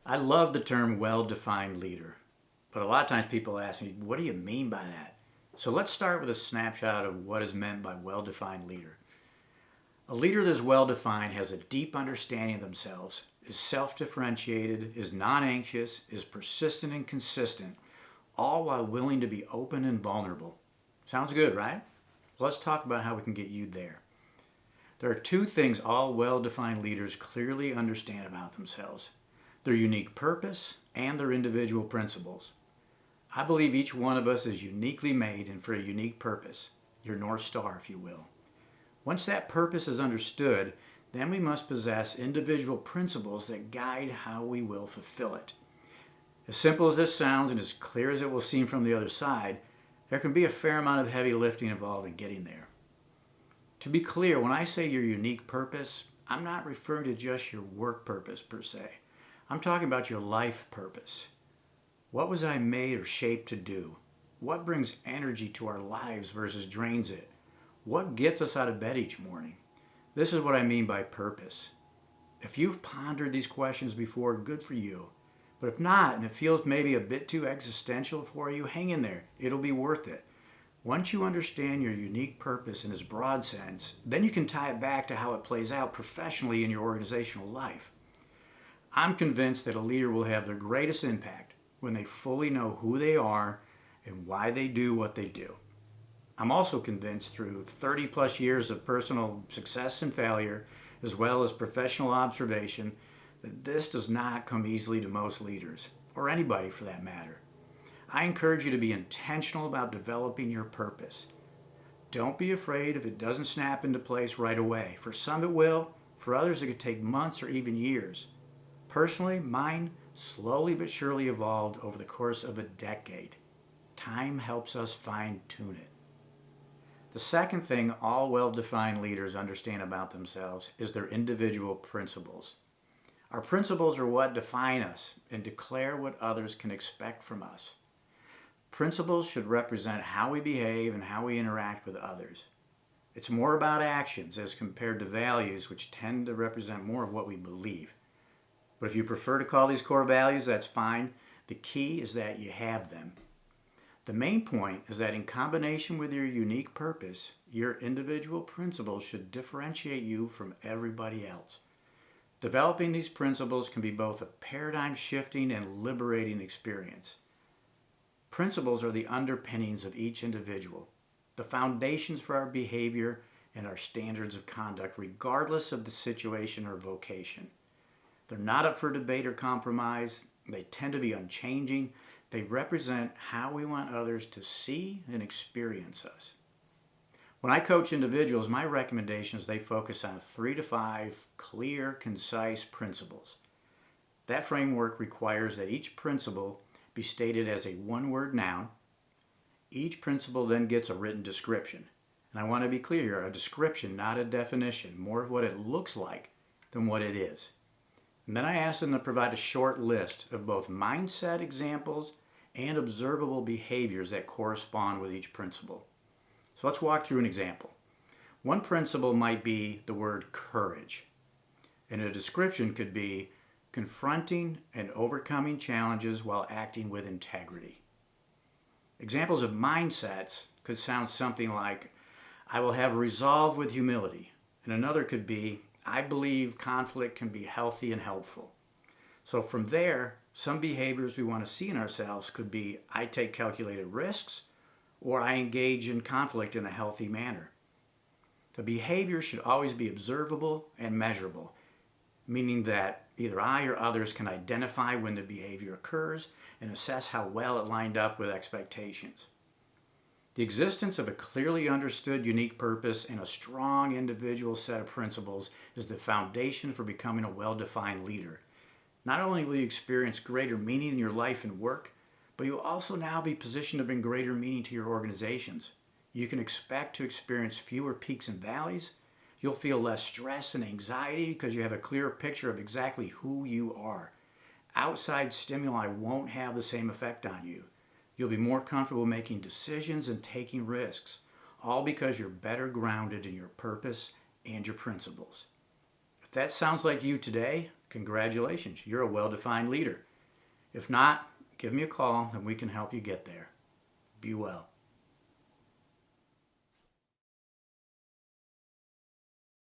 I love the term well-defined leader, but a lot of times people ask me, what do you mean by that? So let's start with a snapshot of what is meant by well-defined leader. A leader that is well-defined has a deep understanding of themselves, is self-differentiated, is non-anxious, is persistent and consistent, all while willing to be open and vulnerable. Sounds good, right? Let's talk about how we can get you there. There are two things all well-defined leaders clearly understand about themselves: their unique purpose and their individual principles. I believe each one of us is uniquely made and for a unique purpose, your North Star, if you will. Once that purpose is understood, then we must possess individual principles that guide how we will fulfill it. As simple as this sounds and as clear as it will seem from the other side, there can be a fair amount of heavy lifting involved in getting there. To be clear, when I say your unique purpose, I'm not referring to just your work purpose per se. I'm talking about your life purpose. What was I made or shaped to do? What brings energy to our lives versus drains it? What gets us out of bed each morning? This is what I mean by purpose. If you've pondered these questions before, good for you. But if not, and it feels maybe a bit too existential for you, hang in there. It'll be worth it. Once you understand your unique purpose in its broad sense, then you can tie it back to how it plays out professionally in your organizational life. I'm convinced that a leader will have their greatest impact when they fully know who they are and why they do what they do. I'm also convinced through 30 plus years of personal success and failure, as well as professional observation, that this does not come easily to most leaders, or anybody for that matter. I encourage you to be intentional about developing your purpose. Don't be afraid if it doesn't snap into place right away. For some it will, for others it could take months or even years. Personally, mine slowly but surely evolved over the course of a decade. Time helps us fine-tune it. The second thing all well-defined leaders understand about themselves is their individual principles. Our principles are what define us and declare what others can expect from us. Principles should represent how we behave and how we interact with others. It's more about actions as compared to values, which tend to represent more of what we believe. But if you prefer to call these core values, that's fine. The key is that you have them. The main point is that in combination with your unique purpose, your individual principles should differentiate you from everybody else. Developing these principles can be both a paradigm-shifting and liberating experience. Principles are the underpinnings of each individual, the foundations for our behavior and our standards of conduct, regardless of the situation or vocation. They're not up for debate or compromise. They tend to be unchanging. They represent how we want others to see and experience us. When I coach individuals, my recommendation is they focus on 3 to 5 clear, concise principles. That framework requires that each principle be stated as a one-word noun. Each principle then gets a written description. And I want to be clear here, a description, not a definition, more of what it looks like than what it is. And then I ask them to provide a short list of both mindset examples and observable behaviors that correspond with each principle. So let's walk through an example. One principle might be the word courage, and a description could be confronting and overcoming challenges while acting with integrity. Examples of mindsets could sound something like, I will have resolve with humility, and another could be, I believe conflict can be healthy and helpful. So from there, some behaviors we want to see in ourselves could be, I take calculated risks, or I engage in conflict in a healthy manner. The behavior should always be observable and measurable, meaning that either I or others can identify when the behavior occurs and assess how well it lined up with expectations. The existence of a clearly understood unique purpose and a strong individual set of principles is the foundation for becoming a well-defined leader. Not only will you experience greater meaning in your life and work, but you'll also now be positioned to bring greater meaning to your organizations. You can expect to experience fewer peaks and valleys. You'll feel less stress and anxiety because you have a clearer picture of exactly who you are. Outside stimuli won't have the same effect on you. You'll be more comfortable making decisions and taking risks, all because you're better grounded in your purpose and your principles. If that sounds like you today, congratulations, you're a well-defined leader. If not, give me a call and we can help you get there. Be well.